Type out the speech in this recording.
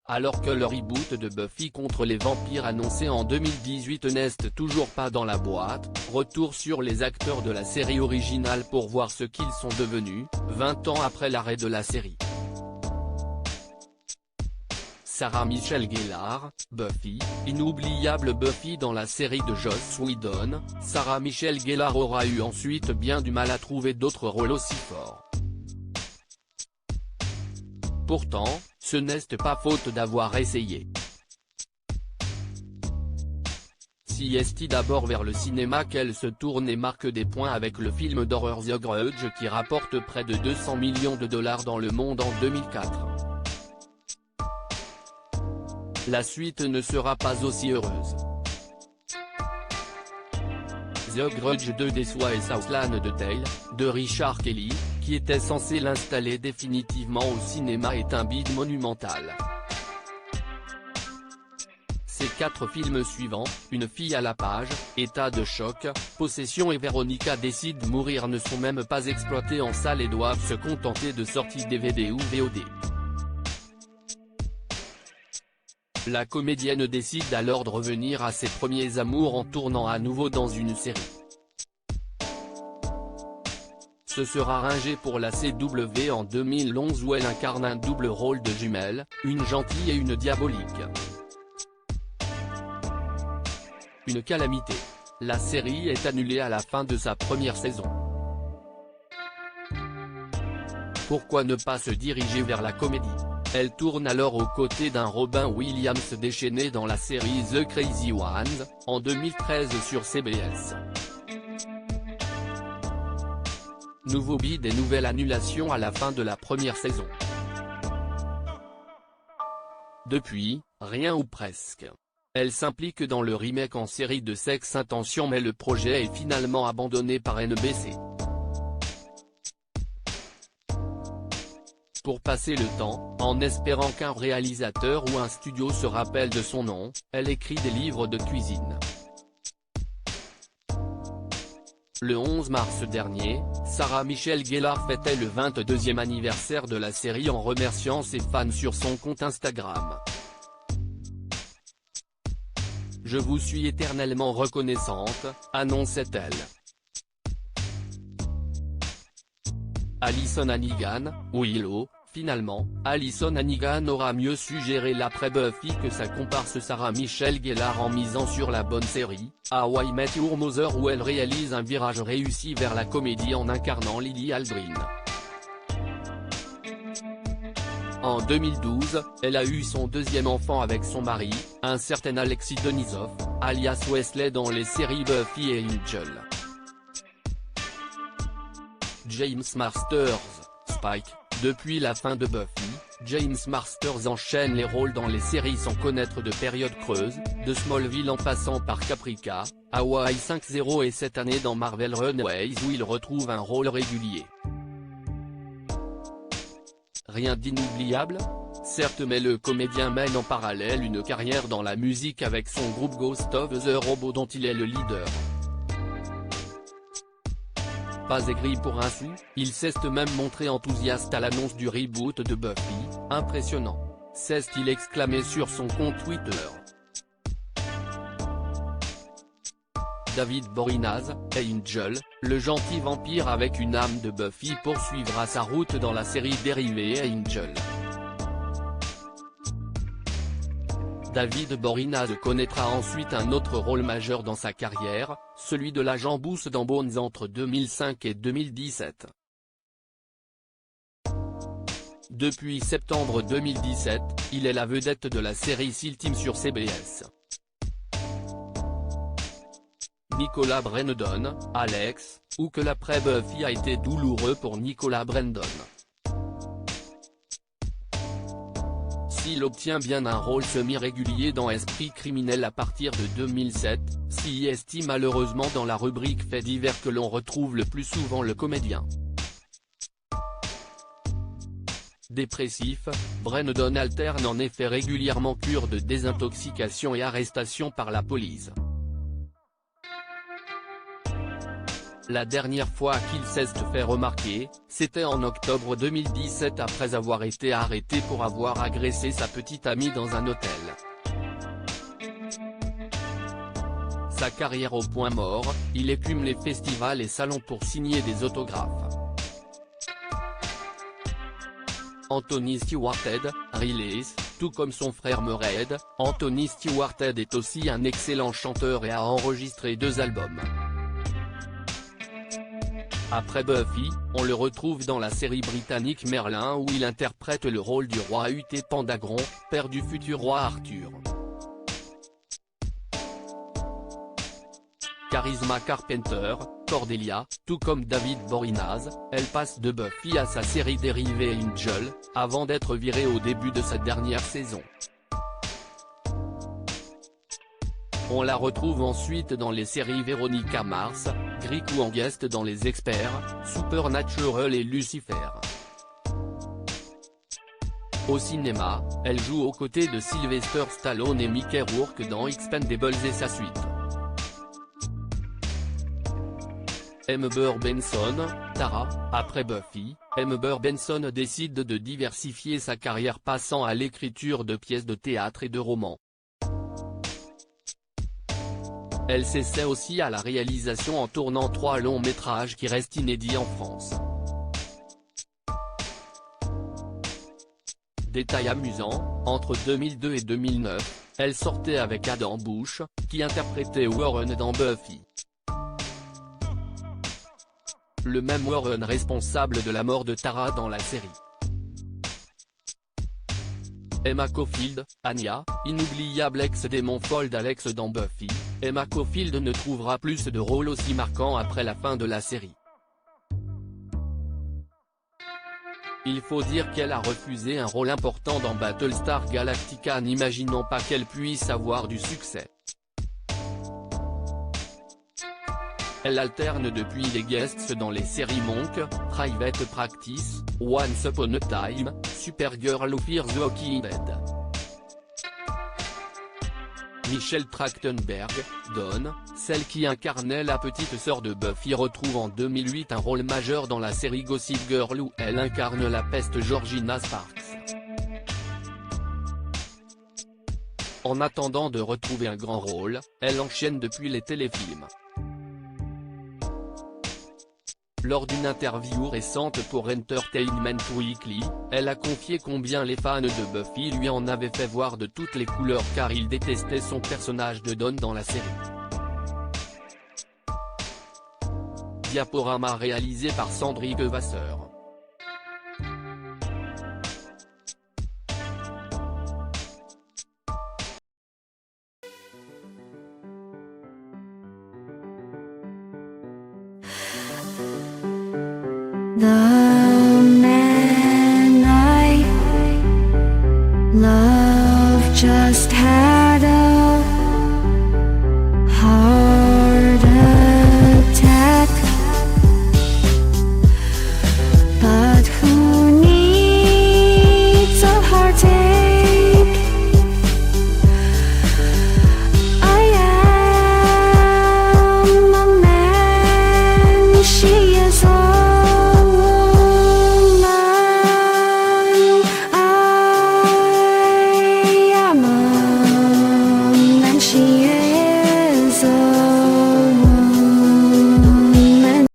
Alors que le reboot de Buffy contre les vampires annoncé en 2018 n'est toujours pas dans la boîte, retour sur les acteurs de la série originale pour voir ce qu'ils sont devenus, 20 ans après l'arrêt de la série. Sarah Michelle Gellar, Buffy, inoubliable Buffy dans la série de Joss Whedon, Sarah Michelle Gellar aura eu ensuite bien du mal à trouver d'autres rôles aussi forts. Pourtant, ce n'est pas faute d'avoir essayé. Si est d'abord vers le cinéma qu'elle se tourne et marque des points avec le film d'horreur The Grudge qui rapporte près de 200 millions de dollars dans le monde en 2004. La suite ne sera pas aussi heureuse. The Grudge 2 déçoit et Southland de Tale, de Richard Kelly, qui était censé l'installer définitivement au cinéma est un bide monumental. Ces 4 films suivants, Une fille à la page, État de choc, Possession et Véronica décide de mourir ne sont même pas exploités en salle et doivent se contenter de sorties DVD ou VOD. La comédienne décide alors de revenir à ses premiers amours en tournant à nouveau dans une série. Ce sera Ringer pour la CW en 2011 où elle incarne un double rôle de jumelles, une gentille et une diabolique. Une calamité. La série est annulée à la fin de sa première saison. Pourquoi ne pas se diriger vers la comédie? Elle tourne alors aux côtés d'un Robin Williams déchaîné dans la série The Crazy Ones, en 2013 sur CBS. Nouveau bid et nouvelle annulation à la fin de la première saison. Depuis, rien ou presque. Elle s'implique dans le remake en série de Sex Intention mais le projet est finalement abandonné par NBC. Pour passer le temps, en espérant qu'un réalisateur ou un studio se rappelle de son nom, elle écrit des livres de cuisine. Le 11 mars dernier, Sarah Michelle Gellar fêtait le 22e anniversaire de la série en remerciant ses fans sur son compte Instagram. « Je vous suis éternellement reconnaissante », annonçait-elle. Alyson Hannigan, Willow. Finalement, Alyson Hannigan aura mieux su gérer l'après-Buffy que sa comparse Sarah Michelle Gellar en misant sur la bonne série, How I Met Your Mother où elle réalise un virage réussi vers la comédie en incarnant Lily Aldrin. En 2012, elle a eu son deuxième enfant avec son mari, un certain Alexis Denisov, alias Wesley dans les séries Buffy et Angel. James Marsters, Spike. Depuis la fin de Buffy, James Marsters enchaîne les rôles dans les séries sans connaître de période creuse, de Smallville en passant par Caprica, Hawaii 5-0 et cette année dans Marvel Runaways où il retrouve un rôle régulier. Rien d'inoubliable? Certes mais le comédien mène en parallèle une carrière dans la musique avec son groupe Ghost of the Robot dont il est le leader. Pas aigri pour un sou, il s'est même montré enthousiaste à l'annonce du reboot de Buffy, impressionnant, s'est-il exclamé sur son compte Twitter. David Boreanaz, Angel, le gentil vampire avec une âme de Buffy poursuivra sa route dans la série dérivée Angel. David Boreanaz connaîtra ensuite un autre rôle majeur dans sa carrière, celui de l'agent Booth dans Bones entre 2005 et 2017. Depuis septembre 2017, il est la vedette de la série SEAL Team sur CBS. Nicolas Brendon, Alex, ou que l'après-Buffy a été douloureux pour Nicolas Brendon. S'il obtient bien un rôle semi-régulier dans Esprit criminel à partir de 2007, s'y est malheureusement dans la rubrique faits divers que l'on retrouve le plus souvent le comédien. Dépressif, Brendon alterne en effet régulièrement cure de désintoxication et arrestation par la police. La dernière fois qu'il s'est fait remarquer, c'était en octobre 2017 après avoir été arrêté pour avoir agressé sa petite amie dans un hôtel. Sa carrière au point mort, il écume les festivals et salons pour signer des autographes. Anthony Stewart Head, release, tout comme son frère Murray, Anthony Stewart Head est aussi un excellent chanteur et a enregistré 2 albums. Après Buffy, on le retrouve dans la série britannique Merlin où il interprète le rôle du roi Ut Pandagron, père du futur roi Arthur. Charisma Carpenter, Cordelia, tout comme David Boreanaz, elle passe de Buffy à sa série dérivée Angel, avant d'être virée au début de sa dernière saison. On la retrouve ensuite dans les séries Veronica Mars, Greek ou en guest dans Les Experts, Supernatural et Lucifer. Au cinéma, elle joue aux côtés de Sylvester Stallone et Mickey Rourke dans Expendables et sa suite. Amber Benson, Tara, après Buffy, Amber Benson décide de diversifier sa carrière passant à l'écriture de pièces de théâtre et de romans. Elle s'essaie aussi à la réalisation en tournant 3 longs métrages qui restent inédits en France. Détail amusant, entre 2002 et 2009, elle sortait avec Adam Bush, qui interprétait Warren dans Buffy. Le même Warren responsable de la mort de Tara dans la série. Emma Caulfield, Anya, inoubliable ex-démon folle d'Alex dans Buffy, Emma Caulfield ne trouvera plus de rôle aussi marquant après la fin de la série. Il faut dire qu'elle a refusé un rôle important dans Battlestar Galactica n'imaginant pas qu'elle puisse avoir du succès. Elle alterne depuis les guests dans les séries Monk, Private Practice, Once Upon a Time, Supergirl ou Fear the Walking Dead. Michelle Trachtenberg, Dawn, celle qui incarnait la petite sœur de Buffy retrouve en 2008 un rôle majeur dans la série Gossip Girl où elle incarne la peste Georgina Sparks. En attendant de retrouver un grand rôle, elle enchaîne depuis les téléfilms. Lors d'une interview récente pour Entertainment Weekly, elle a confié combien les fans de Buffy lui en avaient fait voir de toutes les couleurs car ils détestaient son personnage de Dawn dans la série. Diaporama réalisé par Sandrine Vasseur. 나